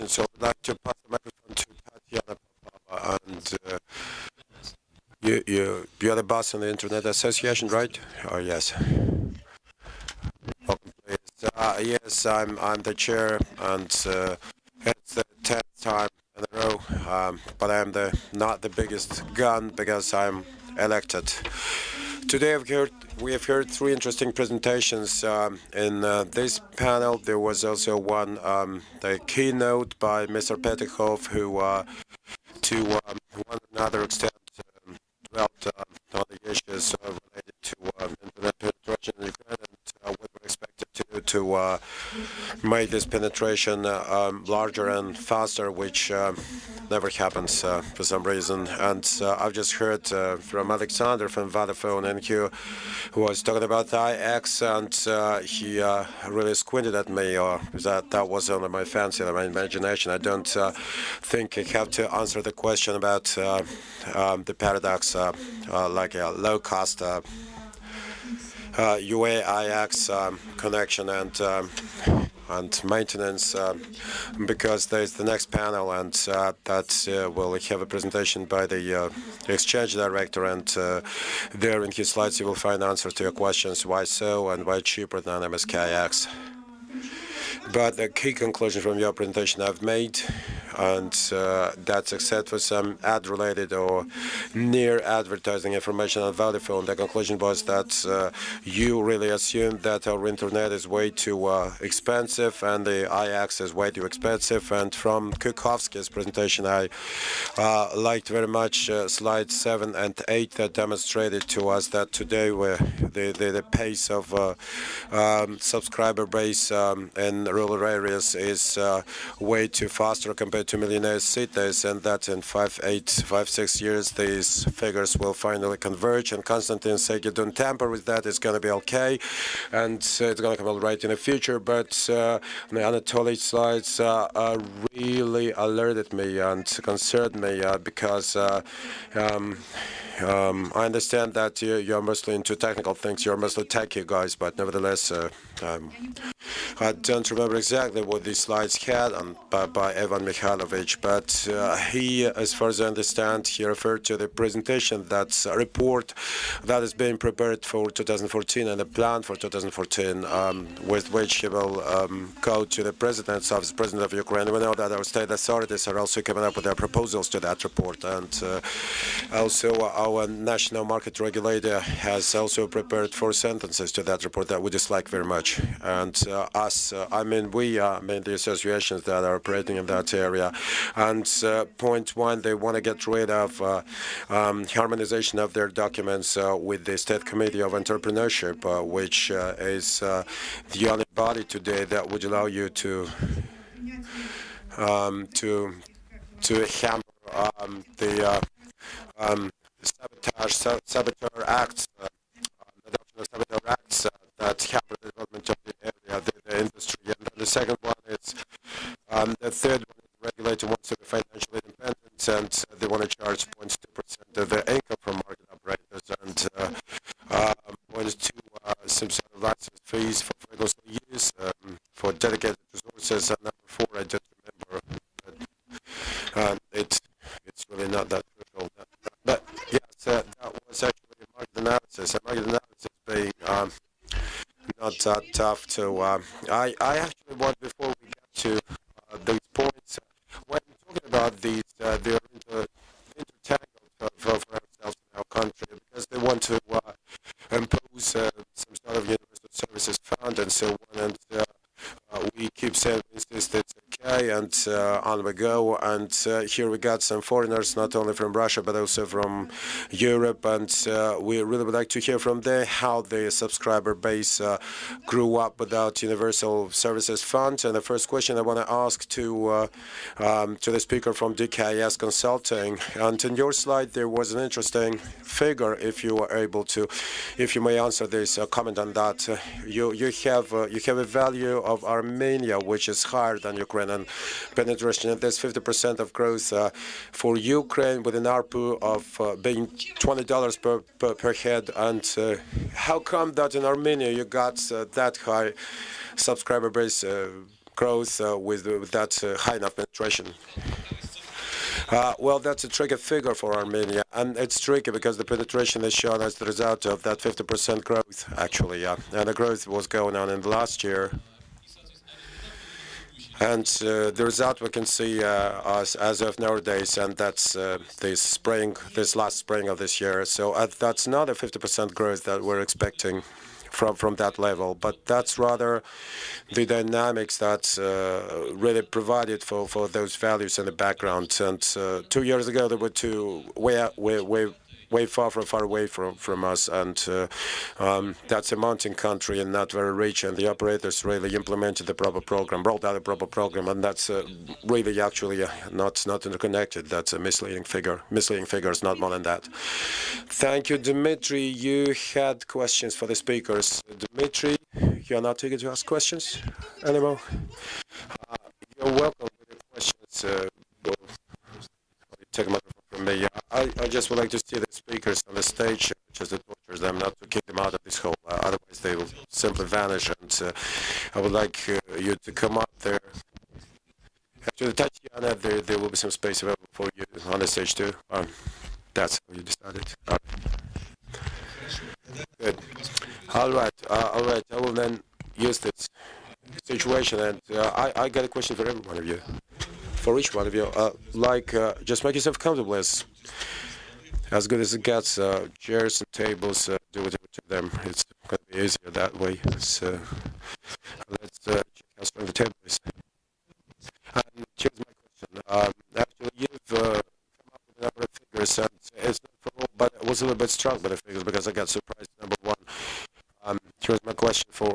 So I'd like to pass the microphone to Tatiana Popova. And you're the boss on the Internet Association, right? Oh, yes. Welcome, please. Yes, I'm the chair, and it's the 10th time in a row, but I'm not the biggest gun because I'm elected. Today we have heard three interesting presentations. In this panel, there was also one, the keynote by Mr. Petikov, who to one another extent dwelt on the issues related to internet penetration in Ukraine and what we're expected to make this penetration larger and faster, which never happens for some reason. And I've just heard from Alexander from Vodafone NQ, who was talking about IX, and he really squinted at me, or that was only my fancy, my imagination. I don't think I have to answer the question about the paradox, like a low-cost UA-IX connection and maintenance, because there's the next panel, and that will have a presentation by the exchange director, and there in his slides you will find answers to your questions, why so and why cheaper than MSKX. But the key conclusion from your presentation I've made, and that's except for some ad-related or near advertising information on Vodafone, the conclusion was that you really assumed that our internet is way too expensive and the IX is way too expensive. And from Kukovsky's presentation, I liked very much slides 7 and 8 that demonstrated to us that today the pace of subscriber base in rural areas is way too faster compared to millionaire cities, and that in 5-6 years these figures will finally converge. And Konstantin said, you don't tamper with that, it's going to be okay, and it's going to come all right in the future. But the Anatoly slides really alerted me and concerned me because I understand that you're mostly into technical things, you're mostly techie guys, but nevertheless, I don't remember exactly what these slides had by Ivan Mikhailovich, but he, as far as I understand, he referred to the presentation, that's a report that is being prepared for 2014 and a plan for 2014, with which he will go to the President's Office, President of Ukraine. We know that our state authorities are also coming up with their proposals to that report, and also our national market regulator has also prepared 4 sentences to that report that we dislike very much. And the associations that are operating in that area. And point one, they want to get rid of harmonization of their documents with the State Committee of Entrepreneurship, which is the only body today that would allow you to hammer the saboteur acts, adoption of saboteur acts that hamper the development of the area, the industry. And then the second one is, the third one is the regulator wants to be financially independent, and they want to charge 0.2% of their income from market operators, and points to some sort of license fees for frequency use, for dedicated resources, and number 4, I just remember, but it's really not that crucial. But yes, that was actually a market analysis. A market analysis being not that tough to. I actually want, before we get to these points, when talking about these, they're intertangled for ourselves in our country, because they want to impose some sort of universal services fund and so on, and we keep saying, insist it's okay, and on we go. And here we got some foreigners, not only from Russia but also from Europe, and we really would like to hear from them how the subscriber base grew up without universal services fund. And the first question I want to ask to the speaker from DKS Consulting, and in your slide there was an interesting figure, if you were able to, if you may answer this, comment on that. You have a value of Armenia which is higher than Ukraine, and penetration, and there's 50% of growth for Ukraine with an ARPU of being $20 per head. And how come that in Armenia you got that high subscriber base growth with that high enough penetration? Well, that's a tricky figure for Armenia, and it's tricky because the penetration is shown as the result of that 50% growth, actually, and the growth was going on in the last year. And the result we can see as of nowadays, and that's this last spring of this year. So that's not a 50% growth that we're expecting from that level, but that's rather the dynamics that really provided for those values in the background. And 2 years ago, there were two way far away from us, and that's a mountain country and not very rich, and the operators really implemented the proper program, rolled out a proper program, and that's really actually not interconnected. That's a misleading figures, not more than that. Thank you, Dmitry. You had questions for the speakers. Dmitry, you're not eager to ask questions anymore? You're welcome with the questions. Take a microphone from me. I just would like to see the speakers on the stage, just to torture them, not to kick them out of this hall. Otherwise, they will simply vanish. And I would like you to come up there. Actually, Tatiana, there will be some space available for you on the stage too. That's how you decided. Good. All right. I will then use this situation, and I got a question for every one of you. For each one of you, just make yourself comfortable as good as it gets. Chairs and tables, do whatever to them. It's going to be easier that way. So let's check how strong the table is. And here's my question. Actually, you've come up with a number of figures, and it's not for all, but I was a little bit struck by the figures because I got surprised. Number one, here's my question for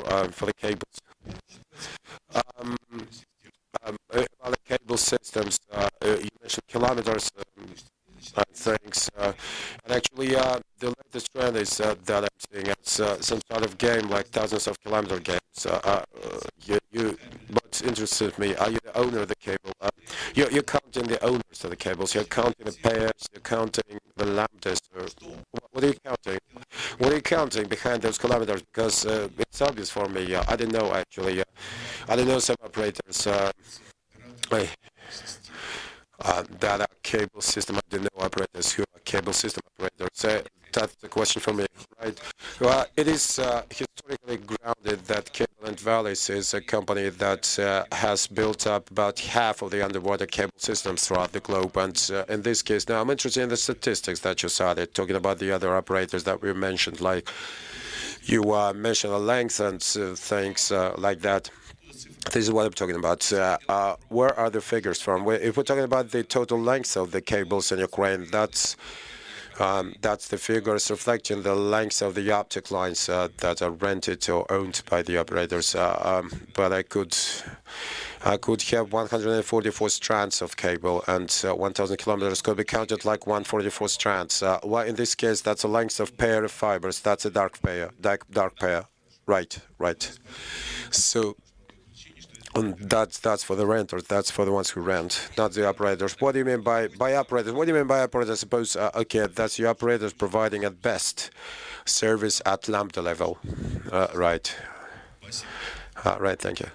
the cables. About the cable systems, you mentioned kilometers and things, and actually the latest trend is that I'm seeing it's some sort of game, like thousands of kilometer games. What interested me, are you the owner of the cable? You're counting the owners of the cables, you're counting the payers, you're counting the lambdas. What are you counting? What are you counting behind those kilometers? Because it's obvious for me. I didn't know, actually. I didn't know some operators that are cable system. I didn't know operators who are cable system operators. That's the question for me, right? Well, it is historically grounded that Cable and Valleys is a company that has built up about half of the underwater cable systems throughout the globe. And in this case, now I'm interested in the statistics that you cited, talking about the other operators that we mentioned, like you mentioned the length and things like that. This is what I'm talking about. Where are the figures from? If we're talking about the total length of the cables in Ukraine, that's the figures reflecting the length of the optic lines that are rented or owned by the operators. But I could have 144 strands of cable, and 1,000 kilometers could be counted like 144 strands. Well, in this case, that's a length of pair of fibers. That's a dark pair. Right. So. And that's for the renters. That's for the ones who rent, not the operators. What do you mean by operators? What do you mean by operators? I suppose, okay, that's the operators providing at best service at lambda level. Right. Right. Thank you.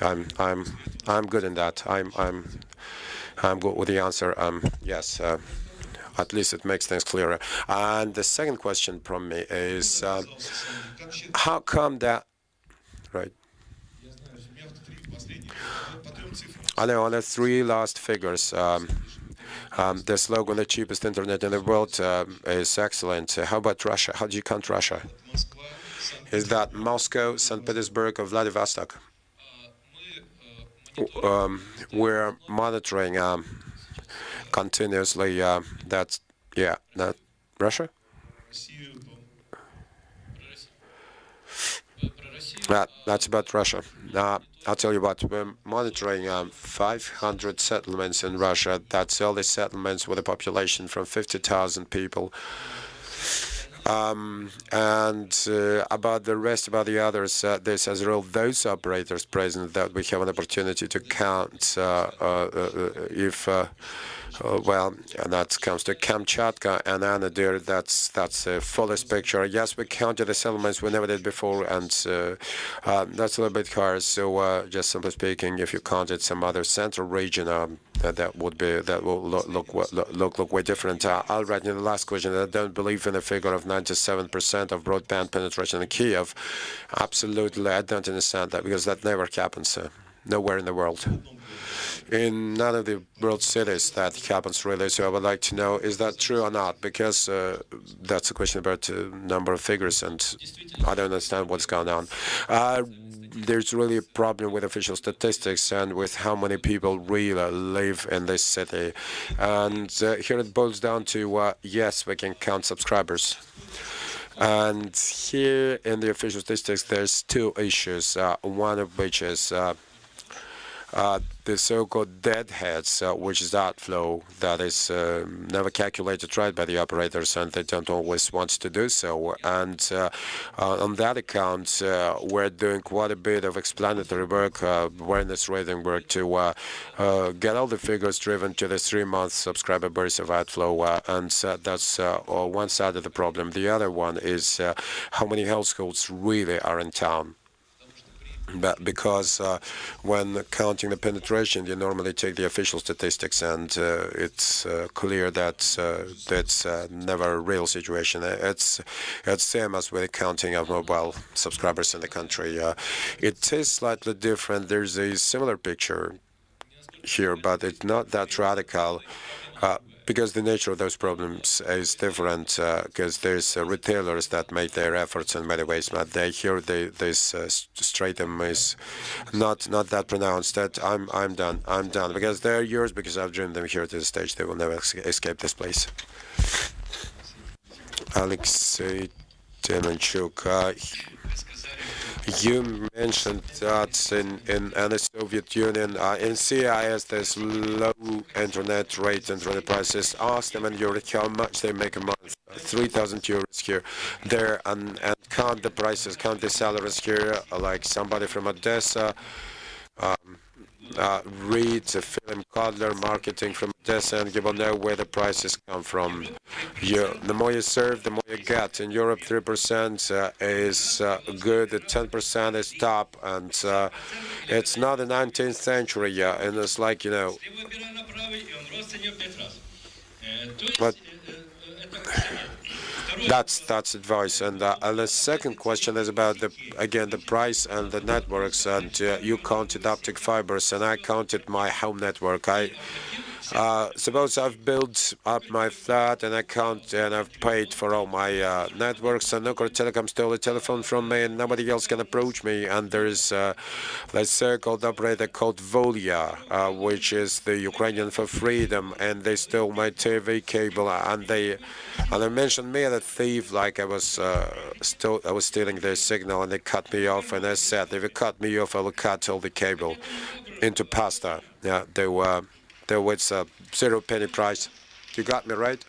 I'm good in that. I'm good with the answer. Yes. At least it makes things clearer. And the second question from me is, how come that? Right. I know on the three last figures, the slogan, the cheapest internet in the world, is excellent. How about Russia? How do you count Russia? Is that Moscow, St. Petersburg, or Vladivostok? We're monitoring continuously. That Russia? That's about Russia. I'll tell you what, we're monitoring 500 settlements in Russia. That's all the settlements with a population from 50,000 people. About the rest, about the others, this as a rule, those operators present that we have an opportunity to count if well, and that comes to Kamchatka and Anadyr. That's a fullest picture. Yes, we counted the settlements we never did before, and that's a little bit hard. So, just simply speaking, if you counted some other central region, that will look way different. I'll write in the last question. I don't believe in the figure of 97% of broadband penetration in Kiev. Absolutely, I don't understand that because that never happens nowhere in the world. In none of the world cities that happens really. So I would like to know, is that true or not? Because that's a question about number of figures, and I don't understand what's going on. There's really a problem with official statistics and with how many people really live in this city. And here it boils down to, yes, we can count subscribers. And here in the official statistics, there's two issues, one of which is the so-called deadheads, which is outflow that is never calculated right by the operators, and they don't always want to do so. And on that account, we're doing quite a bit of explanatory work, awareness raising work to get all the figures driven to the 3-month subscriber base of outflow, and that's one side of the problem. The other one is how many households really are in town. But because when counting the penetration, you normally take the official statistics, and it's clear that that's never a real situation. It's same as with the counting of mobile subscribers in the country. It is slightly different. There's a similar picture here, but it's not that radical. Because the nature of those problems is different, because there's retailers that make their efforts in many ways, but this stratum is not that pronounced. That I'm done, because they're yours, because I've driven them here to the stage. They will never escape this place. Alexei Temenchuk, you mentioned that in the Soviet Union, in CIS, there's low internet rates, internet prices. Ask them in Europe how much they make a month. 3,000 euros here, there, and count the prices, count the salaries here, like somebody from Odessa. Read the film Codler Marketing from Odessa, and you will know where the prices come from. The more you serve, the more you get. In Europe, 3% is good, 10% is top, and it's not the 19th century, and it's like, but that's advice. And the second question is about the price and the networks. And you counted optic fibers, and I counted my home network. Suppose I've built up my flat, and I've paid for all my networks, and Nuclear Telecom stole a telephone from me, and nobody else can approach me. And there is a so-called operator called Volia, which is the Ukrainian for freedom, and they stole my TV cable, and they mentioned me as a thief, like I was stealing their signal, and they cut me off. And I said, if you cut me off, I will cut all the cable into pasta. Yeah, there was a 0 penny price. You got me right?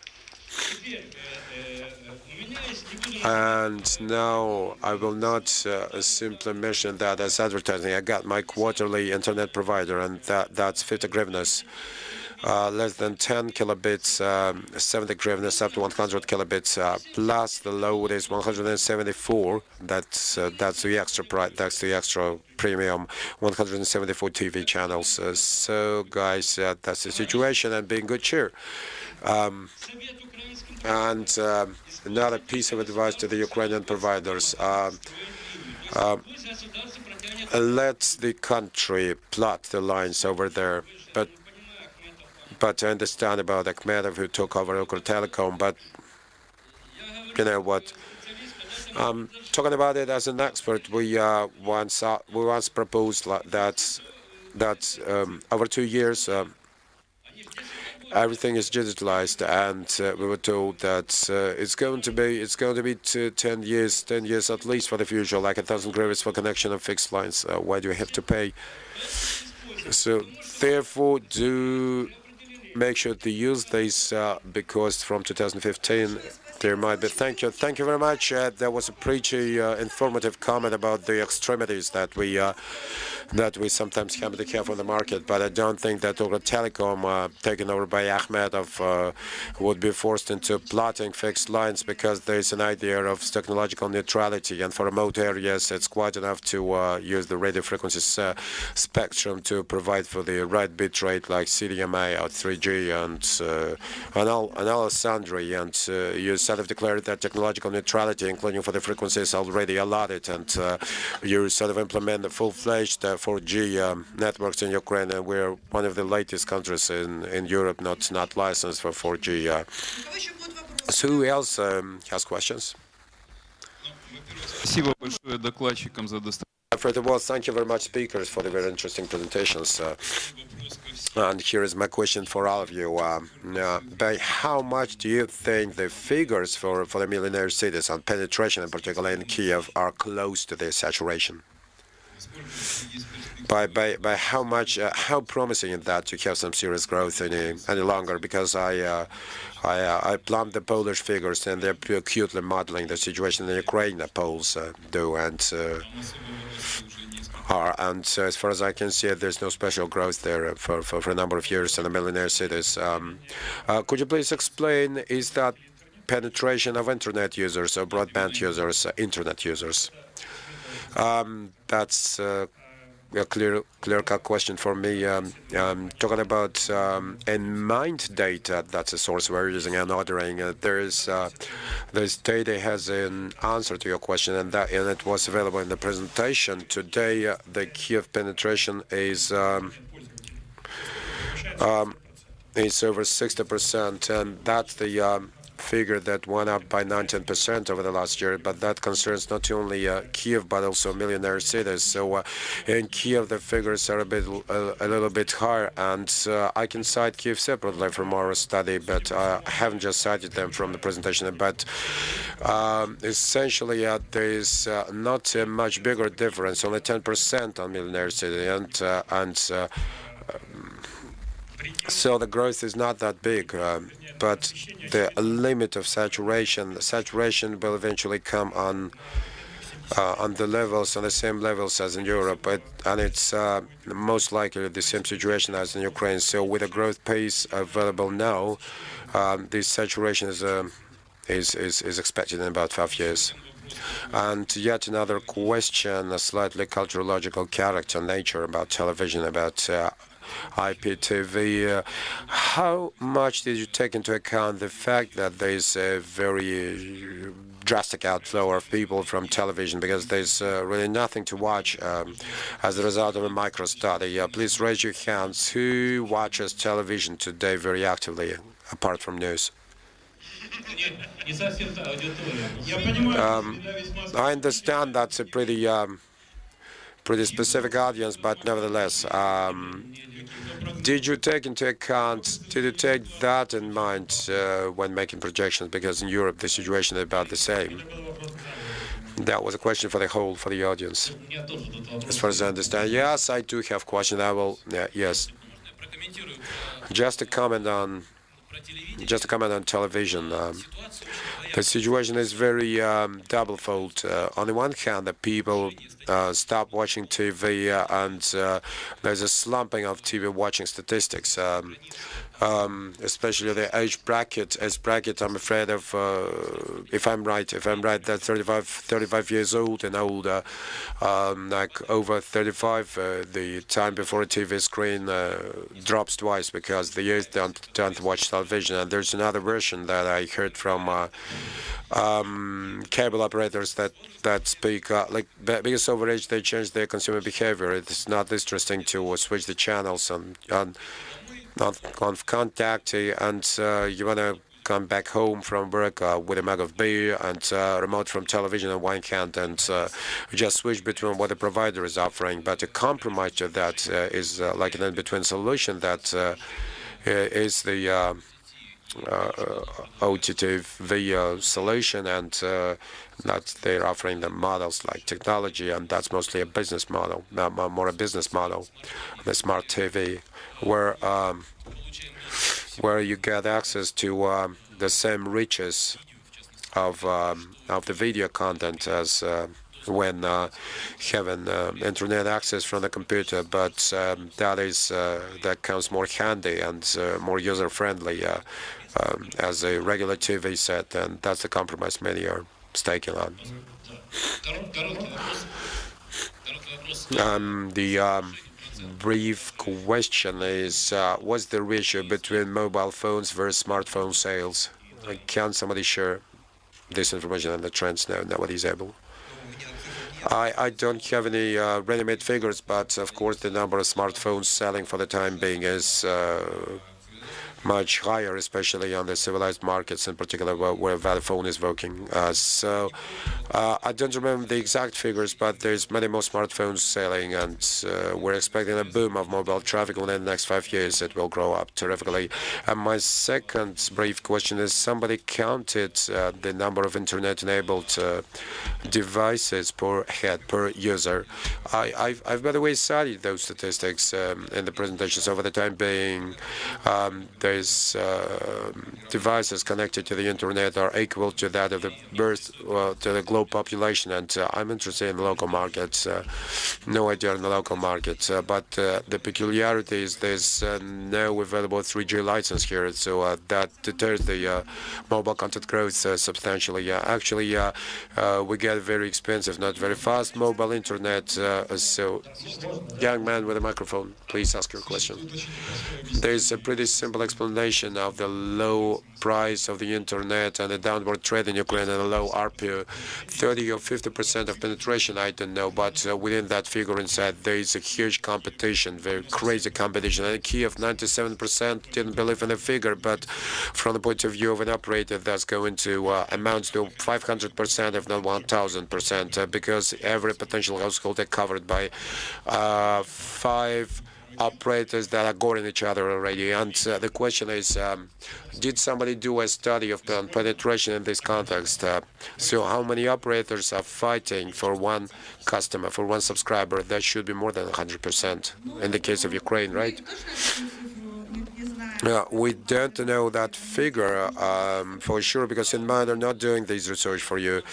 And now I will not simply mention that as advertising. I got my quarterly internet provider, and that's 50 hryvnias. Less than 10 kilobits, 70 hryvnias up to 100 kilobits, plus the load is 174. That's the extra price. That's the extra premium. 174 TV channels. So, guys, that's the situation, and be in good cheer. And another piece of advice to the Ukrainian providers. Let the country plot the lines over there, but I understand about Akhmedov, who took over Nuclear Telecom, but you know what? Talking about it as an expert, we once proposed that over 2 years everything is digitalized, and we were told that it's going to be 10 years at least for the future, like 1,000 hryvnias for connection of fixed lines. Why do you have to pay? So therefore, make sure to use this because from 2015 there might be. Thank you very much. There was a pretty informative comment about the extremities that we sometimes have to have on the market, but I don't think that Ugra Telecom, taken over by Akhmedov, would be forced into plotting fixed lines because there is an idea of technological neutrality, and for remote areas it's quite enough to use the radio frequencies spectrum to provide for the right bit rate like CDMA or 3G and all sundry, and you sort of declared that technological neutrality, including for the frequencies already allotted, and you sort of implement the full-fledged 4G networks in Ukraine, and we're one of the latest countries in Europe not licensed for 4G. So who else has questions? First of all, thank you very much, speakers, for the very interesting presentations. And here is my question for all of you. By how much do you think the figures for the millionaire cities and penetration, in particular in Kiev, are close to their saturation? By how much, how promising is that to have some serious growth any longer? Because I plumbed the Polish figures, and they're acutely modeling the situation in Ukraine, the Poles do, and as far as I can see, there's no special growth there for a number of years in the millionaire cities. Could you please explain, is that penetration of internet users or broadband users, internet users? That's a clear-cut question for me. Talking about in-mind data, that's a source we're using and ordering. This data has an answer to your question, and it was available in the presentation today. The Kiev penetration is over 60%, and that's the figure that went up by 19% over the last year, but that concerns not only Kiev but also millionaire cities. So in Kiev the figures are a little bit higher, and I can cite Kiev separately from our study, but I haven't just cited them from the presentation. But essentially there is not a much bigger difference, only 10% on millionaire city, and so the growth is not that big, but the limit of saturation will eventually come on the same levels as in Europe, and it's most likely the same situation as in Ukraine. So with the growth pace available now, this saturation is expected in about 5 years. And yet another question, a slightly culturological character, nature, about television, about IPTV. How much did you take into account the fact that there is a very drastic outflow of people from television because there's really nothing to watch as a result of a micro-study? Please raise your hands. Who watches television today very actively, apart from news? I understand that's a pretty specific audience, but nevertheless, did you take that in mind when making projections? Because in Europe the situation is about the same. That was a question for the audience. As far as I understand, yes, I do have questions. I will, yes. Just a comment on television. The situation is very double-fold. On the one hand, the people stop watching TV, and there's a slumping of TV watching statistics, especially the age bracket. I'm afraid of, if I'm right, that 35 years old and older, like over 35, the time before a TV screen drops twice because the youth don't watch television. And there's another version that I heard from cable operators that speak like because over age they change their consumer behavior. It's not interesting to switch the channels on contact, and you want to come back home from work with a mug of beer and remote from television on one hand, and just switch between what the provider is offering. But a compromise to that is like an in-between solution that is the OTT solution, and that they're offering them models like technology, and that's mostly a business model, more a business model, the smart TV, where where you get access to the same riches of the video content as when having internet access from the computer, but that comes more handy and more user-friendly as a regular TV set, and that's the compromise many are staking on. The brief question is, what's the ratio between mobile phones versus smartphone sales? Can somebody share this information and the trends now? Nobody's able. I don't have any ready-made figures, but of course the number of smartphones selling for the time being is much higher, especially on the civilized markets, in particular where Vodafone is working. I don't remember the exact figures, but there's many more smartphones selling, and we're expecting a boom of mobile traffic within the next 5 years. It will grow up terrifically. And my second brief question is, somebody counted the number of internet-enabled devices per head, per user. I've by the way studied those statistics in the presentation. So for the time being, there's devices connected to the internet are equal to that of the to the global population, and I'm interested in the local markets. No idea in the local markets, but the peculiarity is there's no available 3G license here, so that deters the mobile content growth substantially. Actually, we get very expensive, not very fast mobile internet. So, young man with a microphone, please ask your question. There's a pretty simple explanation of the low price of the internet and the downward trend in Ukraine and the low ARPU. 30 or 50% of penetration, I don't know, but within that figure inside, there is a huge competition, very crazy competition. And Kiev, 97% didn't believe in the figure, but from the point of view of an operator, that's going to amount to 500%, if not 1,000%, because every potential household is covered by 5 operators that are goring each other already. And the question is, did somebody do a study of penetration in this context? So how many operators are fighting for one customer, for one subscriber? That should be more than 100% in the case of Ukraine, right? We don't know that figure for sure, because in mind, they're not doing this research for you.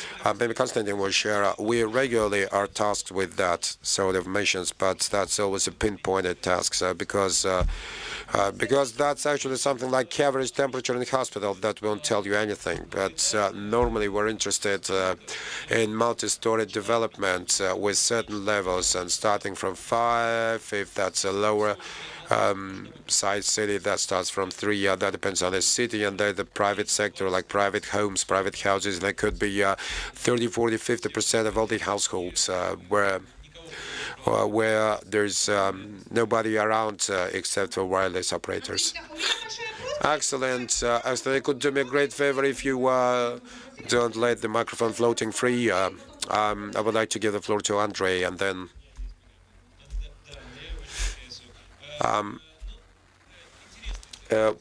Maybe Konstantin will share. We regularly are tasked with that sort of missions, but that's always a pinpointed task, because that's actually something like average temperature in the hospital that won't tell you anything. But normally we're interested in multi-story development with certain levels, and starting from 5, if that's a lower size city, that starts from 3. That depends on the city, and then the private sector, like private homes, private houses. That could be 30, 40, 50% of all the households where there's nobody around except for wireless operators. Excellent. Actually, it could do me a great favor if you don't let the microphone floating free. I would like to give the floor to Andrei, and then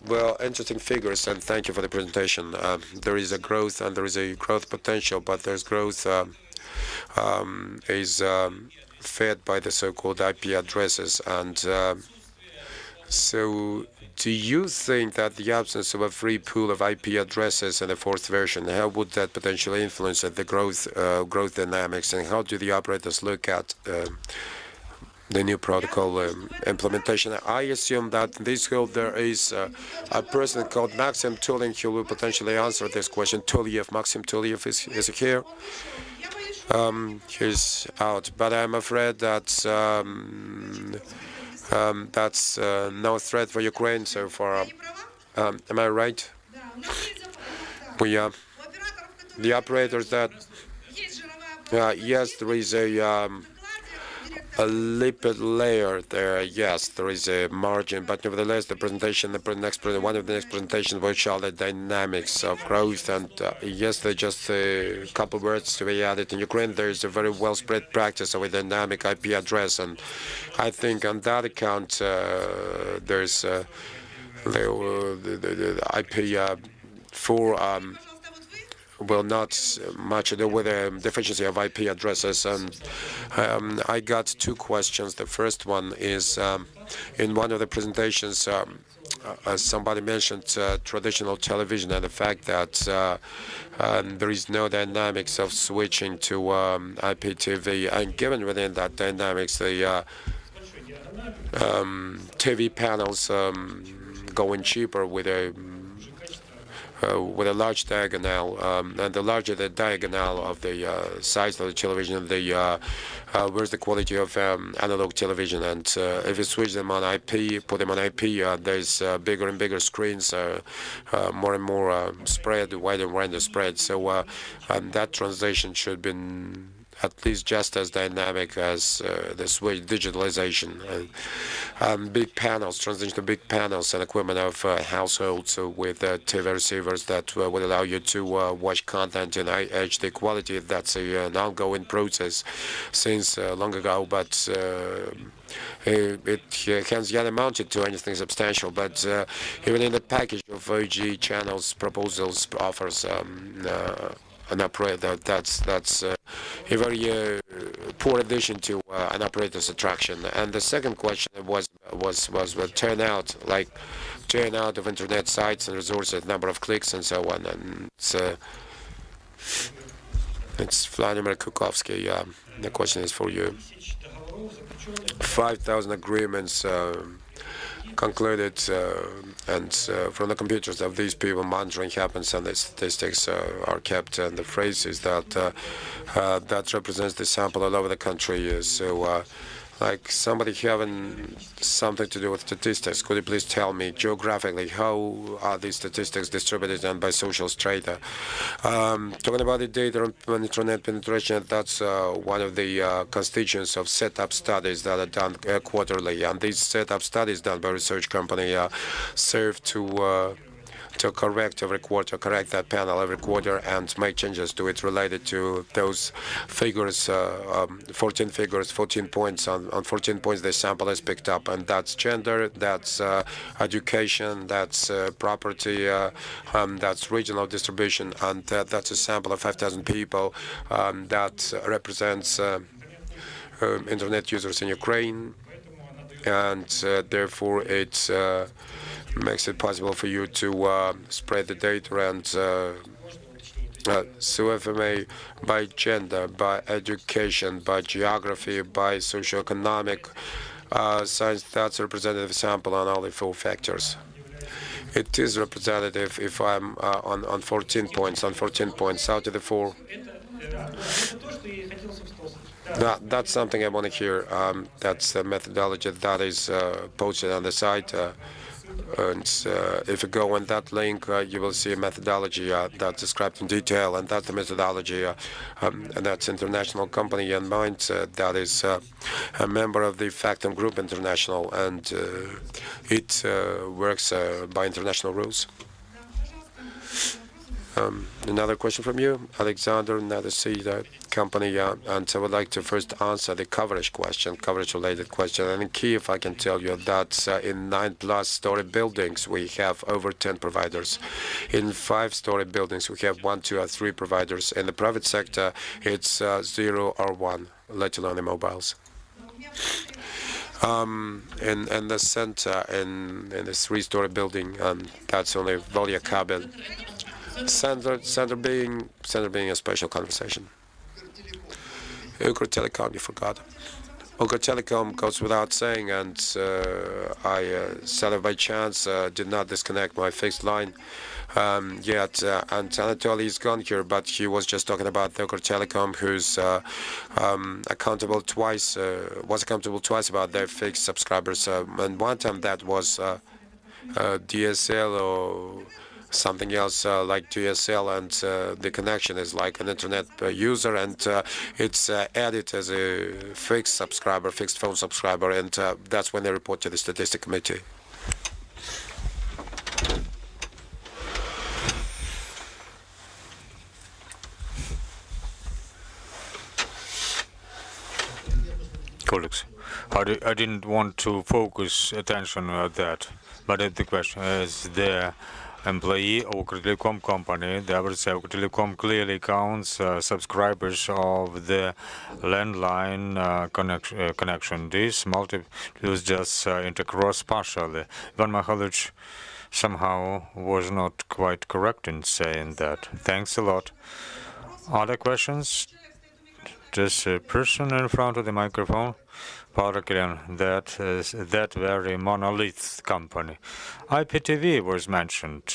well, interesting figures, and thank you for the presentation. There is a growth, and there is a growth potential, but there's growth is fed by the so-called IP addresses. And so do you think that the absence of a free pool of IP addresses in the 4th version, how would that potentially influence the growth dynamics, and how do the operators look at the new protocol implementation? I assume that in this group there is a person called Maxim Tulin who will potentially answer this question. Tuliev, Maxim Tuliev is here. He's out, but I'm afraid that that's no threat for Ukraine so far. Am I right? We the operators that yes, there is a lipid layer there. Yes, there is a margin, but nevertheless, the presentation, one of the next presentations will show the dynamics of growth. And yes, there's just a couple of words to be added. In Ukraine, there is a very well-spread practice of a dynamic IP address, and I think on that account, there's the IP for will not much to do with the deficiency of IP addresses. And I got 2 questions. The first one is, in one of the presentations, as somebody mentioned, traditional television and the fact that there is no dynamics of switching to IPTV, and given within that dynamics, the TV panels going cheaper with a large diagonal, and the larger the diagonal of the size of the television, the worse the quality of analog television. And if you switch them on IP, put them on IP, there's bigger and bigger screens, more and more spread, wider and wider spread. So that transition should be at least just as dynamic as the switch digitalization. Big panels, transition to big panels and equipment of households with TV receivers that would allow you to watch content in HD quality. That's an ongoing process since long ago, but it hasn't yet amounted to anything substantial. But even in the package of OG channels proposals offers an operator that's a very poor addition to an operator's attraction. And the second question was turnout, like turnout of internet sites and resources, number of clicks and so on. And it's Vladimir Kukovsky. The question is for you. 5,000 agreements concluded, and from the computers of these people, monitoring happens and the statistics are kept. And the phrase is that that represents the sample all over the country. So like somebody having something to do with statistics, could you please tell me geographically how are these statistics distributed and by social strata? Talking about the data on internet penetration, that's one of the constituents of setup studies that are done quarterly, and these setup studies done by a research company serve to correct every quarter, correct that panel every quarter, and make changes to it related to those figures, 14 figures, 14 points. On 14 points, the sample is picked up, and that's gender, that's education, that's property, that's regional distribution, and that's a sample of 5,000 people. That represents internet users in Ukraine, and therefore it makes it possible for you to spread the data and so FMA by gender, by education, by geography, by socioeconomic science. That's a representative sample on all the 4 factors. It is representative if I'm on 14 points. On 14 points out of the 4. That's something I want to hear. That's a methodology that is posted on the site. And if you go on that link, you will see a methodology that's described in detail, and that's the methodology, and that's international company in mind. That is a member of the Factum Group International, and it works by international rules. Another question from you, Alexander, another seed company, and I would like to first answer the coverage-related question. And in Kiev, I can tell you that in 9+ story buildings, we have over 10 providers. In 5-story buildings, we have 1, 2, or 3 providers. In the private sector, it's 0 or 1, let alone the mobiles. In the center, in the 3-story building, that's only Volya Kabel. Center being a special conversation. Ukr-Telecom, you forgot. Ukr-Telecom goes without saying, and I sort of by chance did not disconnect my fixed line yet. And Anatoly is gone here, but he was just talking about Ukr-Telecom, who's accountable twice about their fixed subscribers. And one time that was DSL or something else like DSL, and the connection is like an internet user, and it's added as a fixed phone subscriber, and that's when they report to the statistic committee. Colleagues, I didn't want to focus attention on that, but the question is there employee of Ukretelecom company, the average Ukretelecom clearly counts subscribers of the landline connection. This multiples just intercross partially. Ivan Mikhailovich somehow was not quite correct in saying that. Thanks a lot. Other questions? Just a person in front of the microphone. That is that very monolith company. IPTV was mentioned.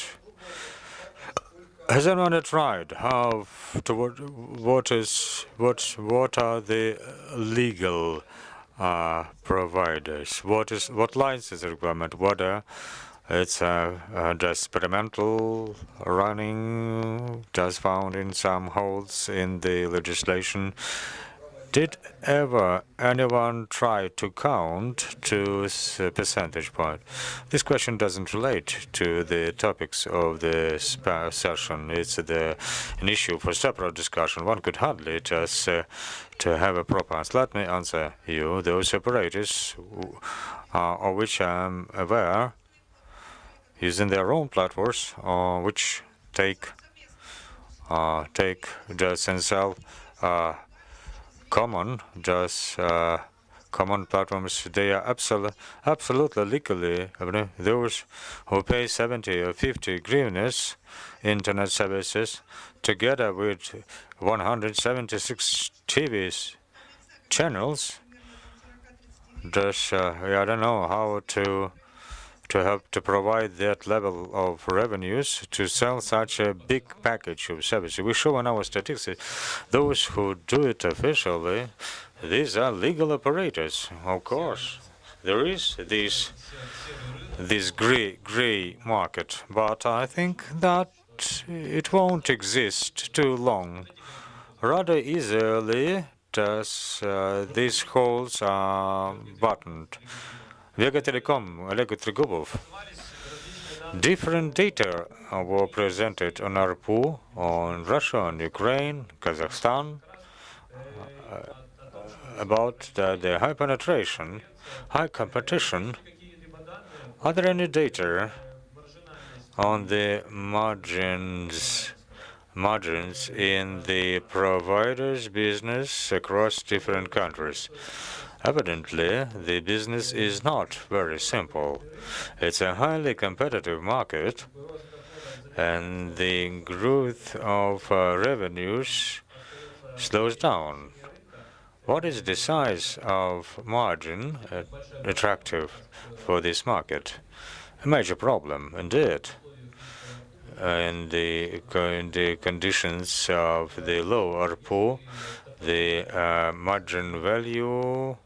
Has anyone tried how to what are the legal providers? What license requirement? Whether it's just experimental running, just found in some holes in the legislation. Did ever anyone try to count to a percentage point? This question doesn't relate to the topics of the session. It's an issue for separate discussion. One could hardly just to have a proper answer. Let me answer you. Those operators, of which I'm aware, using their own platforms, which take just and sell common platforms. They are absolutely legally. Those who pay 70 or 50 hryvnias internet services, together with 176 TV channels, just I don't know how to help to provide that level of revenues to sell such a big package of services. We show in our statistics those who do it officially, these are legal operators. Of course, there is this gray market, but I think that it won't exist too long. Rather easily, these holes are buttoned. Vega Telecom, Oleg Trigubov. Different data were presented on ARPU, on Russia, on Ukraine, Kazakhstan, about the high penetration, high competition. Are there any data on the margins in the providers' business across different countries? Evidently, the business is not very simple. It's a highly competitive market, and the growth of revenues slows down. What is the size of margin attractive for this market? A major problem, indeed. In the conditions of the low ARPU, the margin value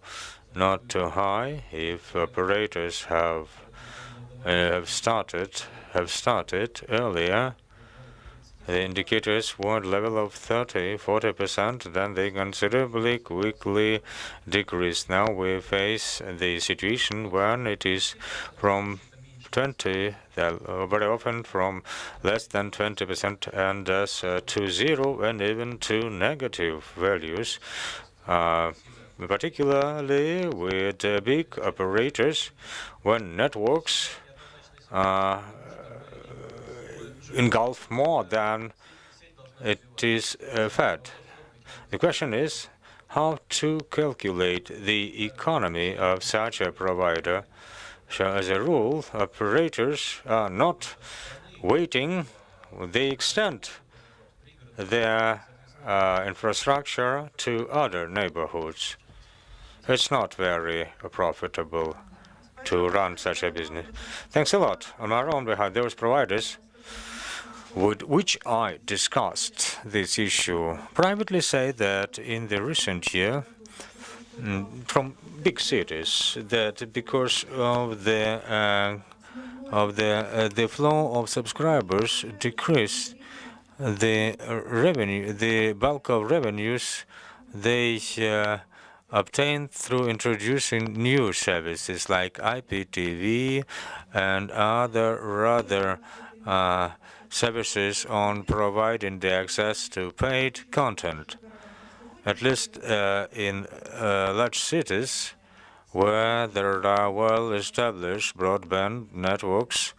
not too high. If operators have started earlier, the indicators were at level of 30-40%, then they considerably quickly decrease. Now we face the situation when it is from 20, very often from less than 20% and to zero and even to negative values, particularly with big operators when networks engulf more than it is fed. The question is how to calculate the economy of such a provider. So as a rule, operators are not waiting. They extend their infrastructure to other neighborhoods. It's not very profitable to run such a business. Thanks a lot. On our own behalf, those providers with which I discussed this issue privately say that in the recent year, from big cities, that because of the flow of subscribers decreased, the revenue, the bulk of revenues, they obtained through introducing new services like IPTV and other services on providing the access to paid content. At least in large cities where there are well-established broadband networks,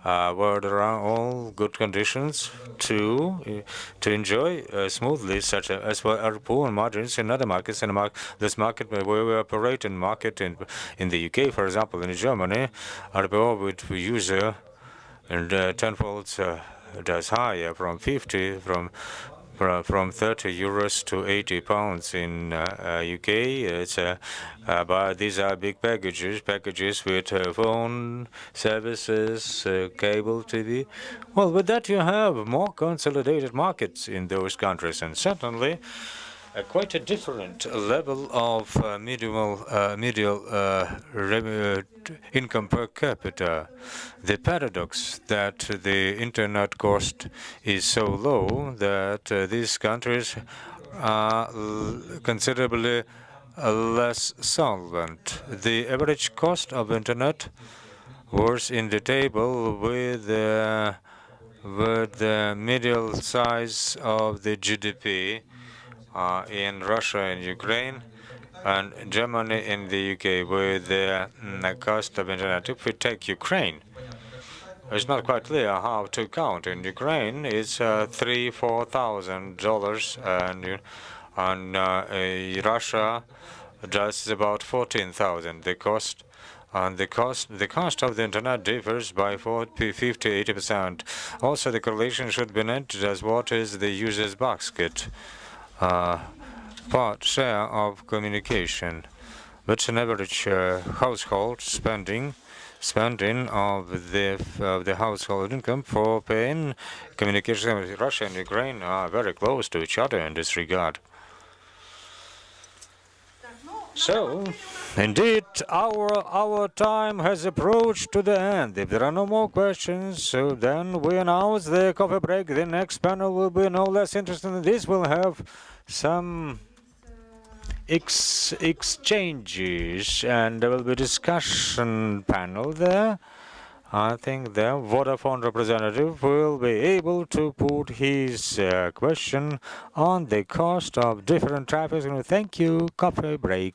were there are all good conditions to enjoy smoothly, such as well our poor margins in other markets. In this market where we operate in market in the UK, for example, in Germany, RPO would use and tenfold does higher from 50 from 30 euros to 80 pounds in UK. It's but these are big packages with phone services, cable TV. Well, with that you have more consolidated markets in those countries, and certainly quite a different level of medial income per capita. The paradox that the internet cost is so low that these countries are considerably less solvent. The average cost of internet was in the table with the medial size of the GDP in Russia and Ukraine, and Germany and the UK with the cost of internet. If we take Ukraine, it's not quite clear how to count. In Ukraine, it's $3,000-4,000, and Russia just about 14,000. The cost. And the cost of the internet differs by 40, 50, 80%. Also, the correlation should be noted as what is the user's basket part share of communication. That's an average household spending of the household income for paying communication with Russia and Ukraine are very close to each other in this regard. So, indeed, our time has approached to the end. If there are no more questions, so then we announce the coffee break. The next panel will be no less interesting than this. We'll have some exchanges, and there will be a discussion panel there. I think the Vodafone representative will be able to put his question on the cost of different traffics. Thank you. Coffee break.